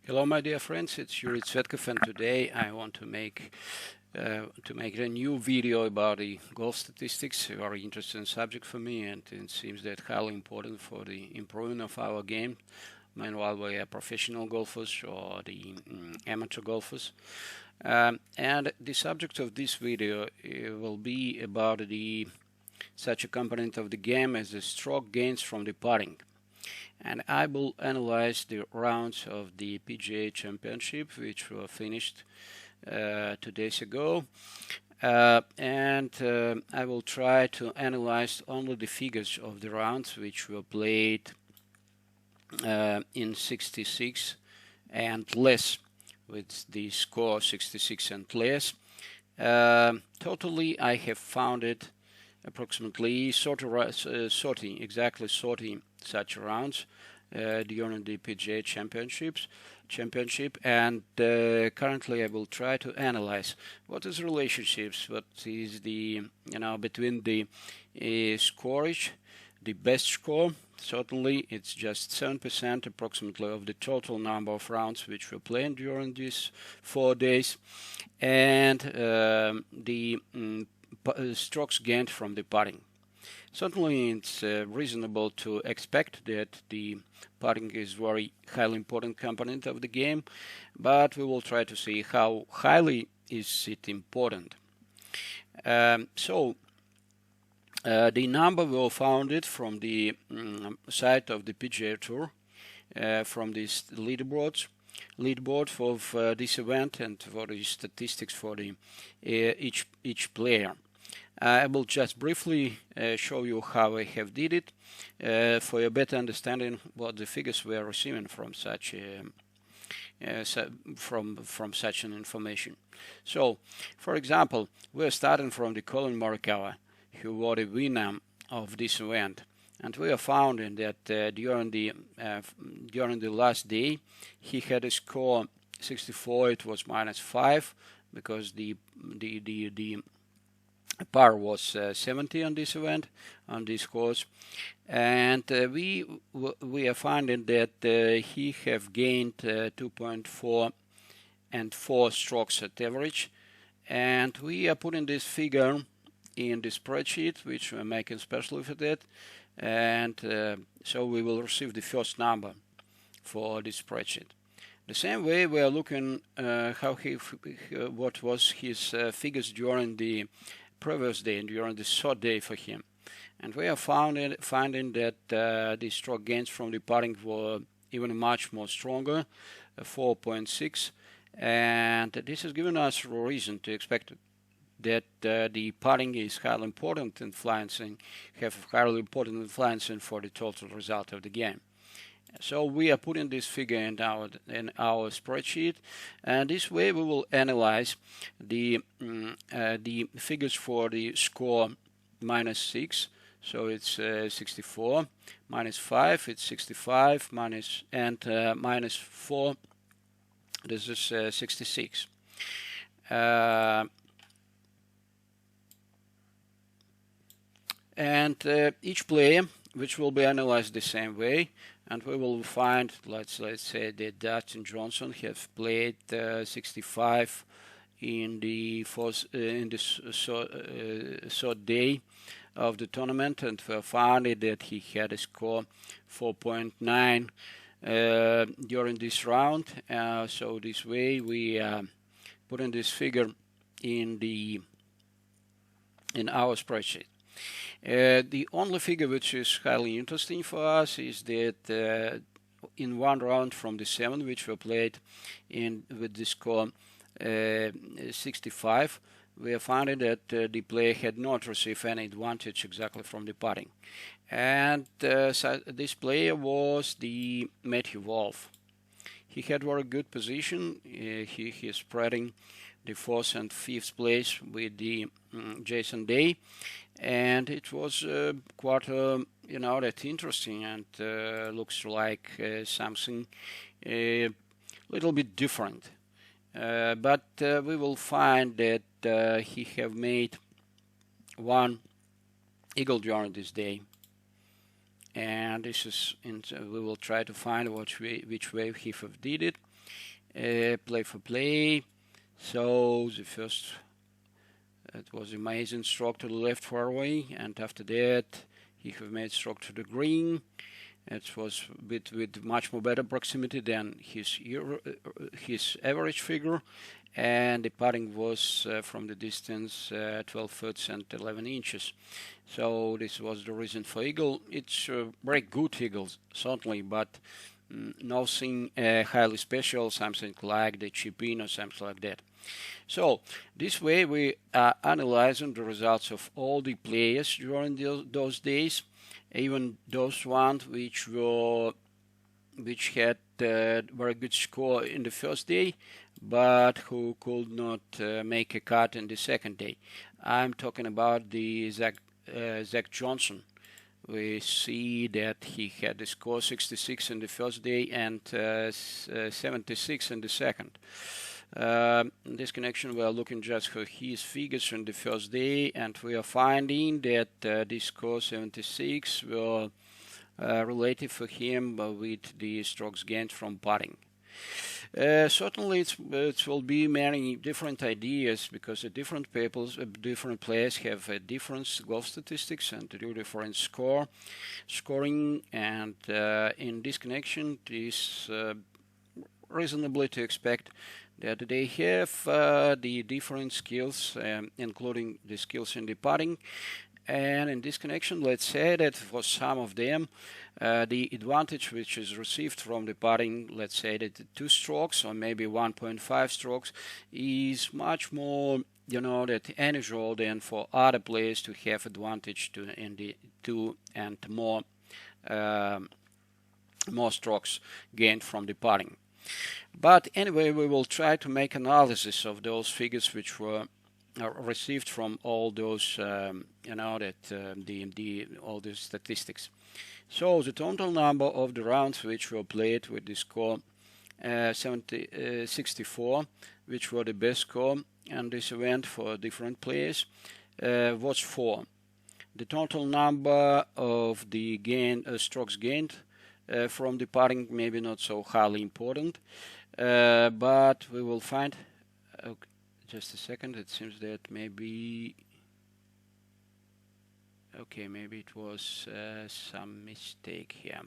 Hello, my dear friends. It's Yuri Tsvetkov, and today I want to make a new video about the golf statistics. A very interesting subject for me, and it seems that highly important for the improving of our game. Meanwhile, we are professional golfers or the amateur golfers. And the subject of this video will be about the such a component of the game as the stroke gains from the putting. And I will analyze the rounds of the PGA Championship, which were finished 2 days ago. I will try to analyze only the figures of the rounds which were played in 66 and less, with the score 66 and less. Totally, I have found it approximately 30, exactly 30 such rounds during the PGA Championship, and currently I will try to analyze what is relationships, what is the between the scoreage, the best score. Certainly, it's just 7% approximately of the total number of rounds which were played during these 4 days, and the strokes gained from the putting. Certainly, it's reasonable to expect that the putting is very highly important component of the game, but we will try to see how highly is it important. The number we found it from the site of the PGA Tour, from this leaderboard for this event and for the statistics for the each player. I will just briefly show you how I have did it for your better understanding what the figures we are receiving from such from such an information. So, for example, we are starting from the Colin Morikawa, who was the winner of this event, and we are finding that during the last day he had a score 64. It was -5 because the par was 70 on this event, on this course, and we are finding that he have gained 2.4 and 4 strokes at average, and we are putting this figure in the spreadsheet which we're making specially for that, and so we will receive the first number for this spreadsheet. The same way we are looking what was his figures during the previous day and during the third day for him, and we are finding that the stroke gains from the putting were even much more stronger, 4.6, and this has given us a reason to expect that the putting is highly important influencing for the total result of the game. So we are putting this figure in our spreadsheet, and this way we will analyze the figures for the score -6. So it's 64, -5, it's 65, -4. This is 66. Each player, which will be analyzed the same way, and we will find, let's say that Dustin Johnson have played 65 in the third day of the tournament, and we found that he had a score 4.9 during this round. So this way we put in this figure in our spreadsheet. The only figure which is highly interesting for us is that in one round from the 7 which were played with the score 65, we are finding that the player had not received any advantage exactly from the putting, and so this player was the Matthew Wolff. He had very good position. He is spreading the 4th and 5th place with the Jason Day, and it was quite that interesting, and looks like something a little bit different. But we will find that he have made one eagle during this day, and this is we will try to find which way he have did it. Play for play. So the first, it was amazing stroke to the left fairway, and after that he have made stroke to the green. It was with much more better proximity than his average figure, and the putting was from the distance 12 foot and 11 inches. So this was the reason for eagle. It's a very good eagle, certainly, but nothing highly special, something like the chip in or something like that. So this way we are analyzing the results of all the players during those days, even those ones which had very good score in the first day, but who could not make a cut in the second day. I'm talking about the Zach Johnson. We see that he had a score 66 in the first day and 76 in the second. In this connection, we are looking just for his figures in the first day, and we are finding that this score 76 were related for him with the strokes gained from putting. Certainly, it will be many different ideas because the different players have different golf statistics and different scoring, and in this connection, it is reasonably to expect that they have the different skills, including the skills in the putting. And in this connection, let's say that for some of them, the advantage which is received from the putting, let's say that 2 strokes or maybe 1.5 strokes, is much more, that unusual than for other players to have advantage in the 2 and more strokes gained from the putting. But anyway, we will try to make analysis of those figures which were received from all those, all the statistics. So the total number of the rounds which were played with the score 64, which were the best score in this event for different players, was 4. The total number of the strokes gained from the putting, maybe not so highly important, but we will find. Okay, just a second. It seems that maybe it was some mistake here.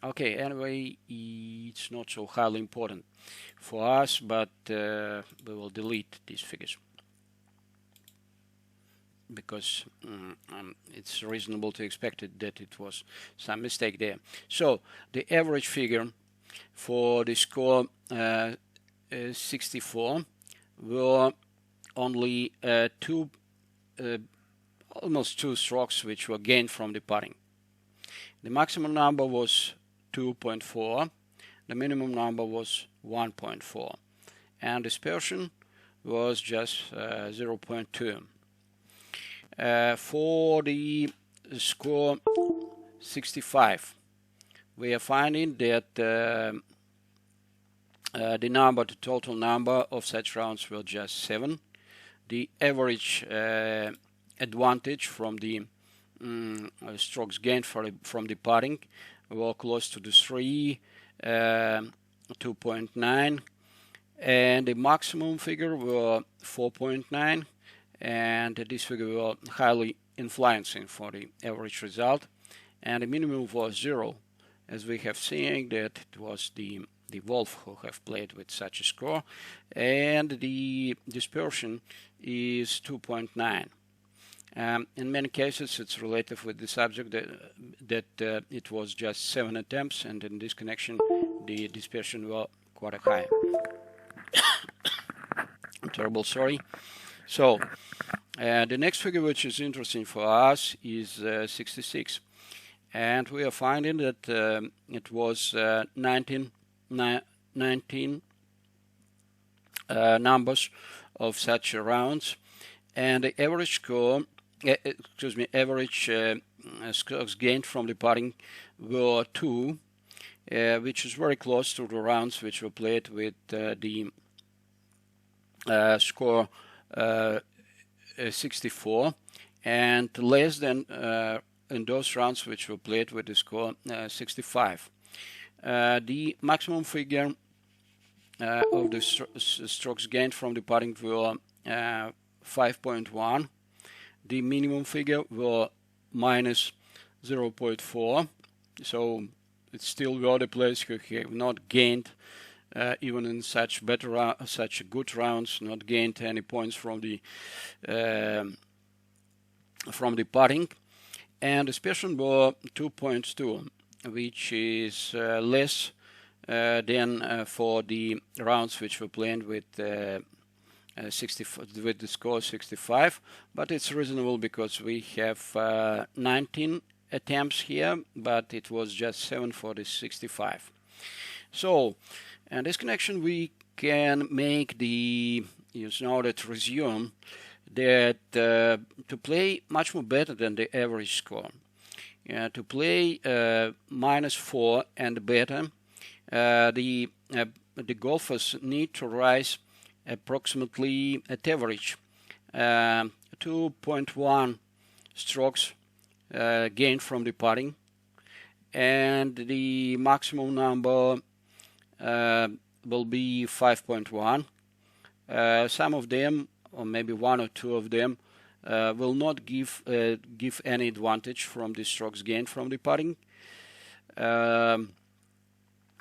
Okay, anyway, it's not so highly important for us, but we will delete these figures because it's reasonable to expect that it was some mistake there. So the average figure for the score 64 were only almost 2 strokes which were gained from the putting. The maximum number was 2.4, the minimum number was 1.4, and dispersion was just 0.2. For the score 65, we are finding that the total number of such rounds were just 7. The average advantage from the strokes gained from the putting were close to the 3, 2.9, and the maximum figure were 4.9, and this figure were highly influencing for the average result, and the minimum was 0, as we have seen that it was the Wolf who have played with such a score, and the dispersion is 2.9. In many cases, it's related with the subject that it was just 7 attempts, and in this connection, the dispersion was quite high. I'm terrible, sorry. So, the next figure which is interesting for us is 66. And we are finding that it was 19 numbers of such rounds, and the average score, average scores gained from the putting were 2, which is very close to the rounds which were played with the score 64, and less than in those rounds which were played with the score 65. The maximum figure of the strokes gained from the putting were 5.1. The minimum figure were minus 0.4. So it's still got a players who have not gained, even in such good rounds, not gained any points from the putting. And the special were 2.2, which is less than for the rounds which were played with with the score 65, but it's reasonable because we have 19 attempts here, but it was just 7 for the 65. So, in this connection, we can make the that resume that to play much more better than the average score. To play -4 and better, the golfers need to rise approximately at average 2.1 strokes gained from the putting, and the maximum number will be 5.1. Some of them, or maybe one or two of them, will not give any advantage from the strokes gained from the putting.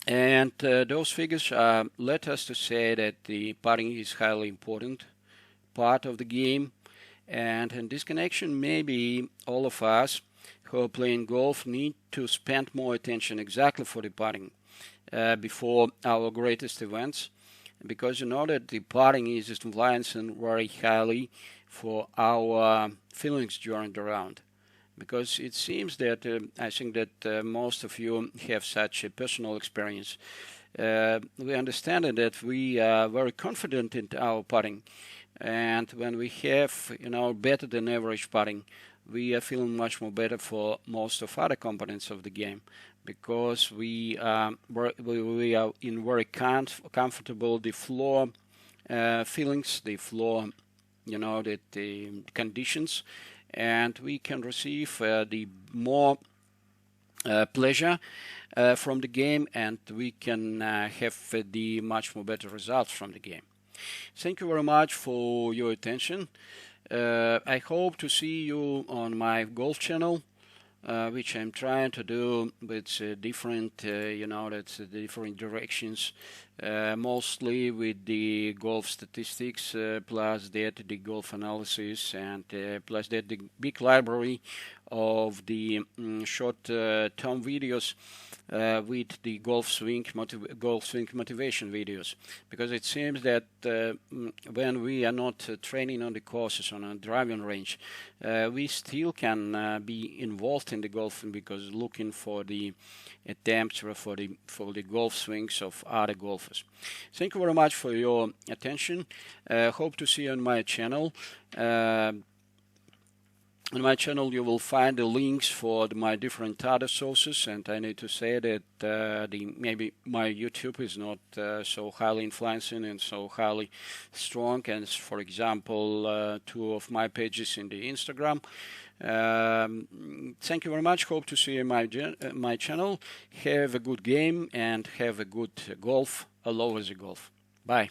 And those figures let us to say that the putting is highly important part of the game. And in this connection, maybe all of us who are playing golf need to spend more attention exactly for the putting before our greatest events, because you know that the putting is influencing very highly for our feelings during the round. Because it seems that I think that most of you have such a personal experience. We understand that we are very confident in our putting, and when we have better than average putting, we are feeling much more better for most of other components of the game, because we are in very comfortable the floor feelings, the floor, that the conditions. And we can receive the more pleasure from the game, and we can have the much more better results from the game. Thank you very much for your attention. I hope to see you on my golf channel, which I'm trying to do with different, different directions, mostly with the golf statistics, plus that the golf analysis, and plus that the big library of the short-term videos with the golf swing motivation videos, because it seems that when we are not training on the courses on a driving range, we still can be involved in the golfing, because looking for the attempts or for the golf swings of other golfers. Thank you very much for your attention. Hope to see you on my channel. On my channel you will find the links for my different other sources, and I need to say that maybe my YouTube is not so highly influencing and so highly strong as, for example, two of my pages in the Instagram. Thank you very much. Hope to see you in my channel. Have a good game and have a good golf all over the golf. Bye.